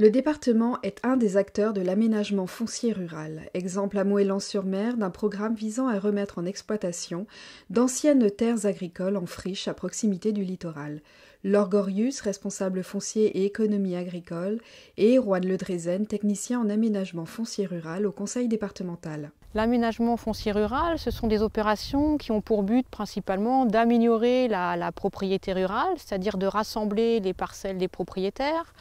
Le département est un des acteurs de l'aménagement foncier rural, exemple à Moëlan-sur-Mer d'un programme visant à remettre en exploitation d'anciennes terres agricoles en friche à proximité du littoral. Laure Gorius, responsable foncier et économie agricole, et Juan Ledrezen, technicien en aménagement foncier rural au conseil départemental. L'aménagement foncier rural, ce sont des opérations qui ont pour but principalement d'améliorer la propriété rurale, c'est-à-dire de rassembler les parcelles des propriétaires,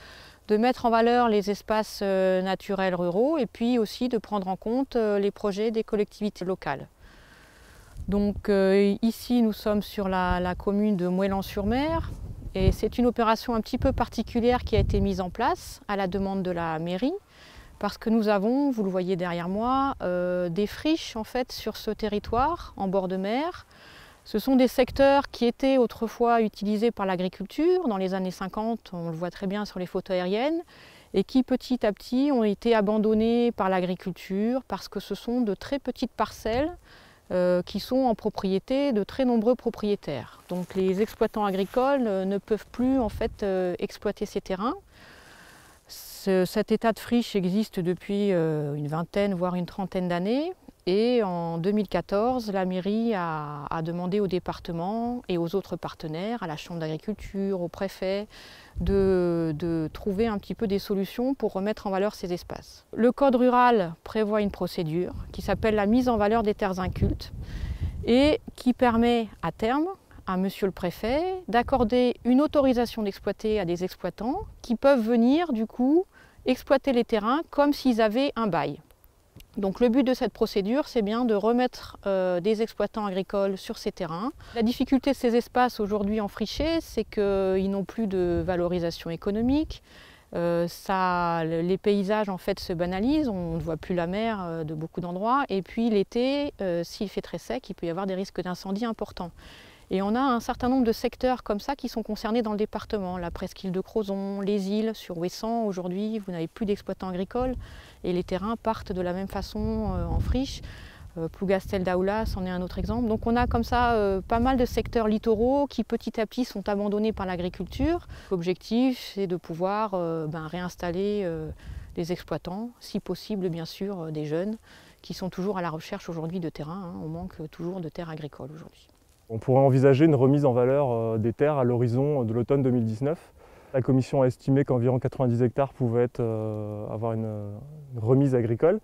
de mettre en valeur les espaces naturels ruraux et puis aussi de prendre en compte les projets des collectivités locales. Donc ici nous sommes sur la commune de Moëlan-sur-Mer et c'est une opération un petit peu particulière qui a été mise en place à la demande de la mairie parce que nous avons, vous le voyez derrière moi, des friches en fait sur ce territoire en bord de mer. Ce sont des secteurs qui étaient autrefois utilisés par l'agriculture. Dans les années 50, on le voit très bien sur les photos aériennes, et qui petit à petit ont été abandonnés par l'agriculture parce que ce sont de très petites parcelles qui sont en propriété de très nombreux propriétaires. Donc les exploitants agricoles ne peuvent plus en fait exploiter ces terrains. Cet état de friche existe depuis une vingtaine, voire une trentaine d'années. Et en 2014, la mairie a demandé au département et aux autres partenaires, à la Chambre d'agriculture, au préfet, de trouver un petit peu des solutions pour remettre en valeur ces espaces. Le code rural prévoit une procédure qui s'appelle la mise en valeur des terres incultes et qui permet à terme à monsieur le préfet d'accorder une autorisation d'exploiter à des exploitants qui peuvent venir du coup exploiter les terrains comme s'ils avaient un bail. Donc le but de cette procédure, c'est bien de remettre des exploitants agricoles sur ces terrains. La difficulté de ces espaces aujourd'hui enfrichés, c'est qu'ils n'ont plus de valorisation économique. Les paysages en fait se banalisent, on ne voit plus la mer de beaucoup d'endroits. Et puis l'été, s'il fait très sec, il peut y avoir des risques d'incendie importants. Et on a un certain nombre de secteurs comme ça qui sont concernés dans le département. La presqu'île de Crozon, les îles sur Ouessant, aujourd'hui vous n'avez plus d'exploitants agricoles et les terrains partent de la même façon en friche. Plougastel d'Aoulas c'en est un autre exemple. Donc on a comme ça pas mal de secteurs littoraux qui petit à petit sont abandonnés par l'agriculture. L'objectif c'est de pouvoir réinstaller les exploitants, si possible bien sûr des jeunes qui sont toujours à la recherche aujourd'hui de terrain. On manque toujours de terres agricoles aujourd'hui. On pourrait envisager une remise en valeur des terres à l'horizon de l'automne 2019. La commission a estimé qu'environ 90 hectares pouvaient avoir une remise agricole.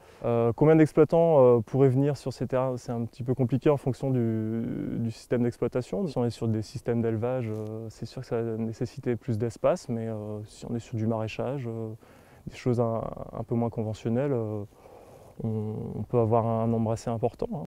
Combien d'exploitants pourraient venir sur ces terres? C'est un petit peu compliqué en fonction du système d'exploitation. Si on est sur des systèmes d'élevage, c'est sûr que ça va nécessiter plus d'espace, mais si on est sur du maraîchage, des choses un peu moins conventionnelles, on peut avoir un nombre assez important.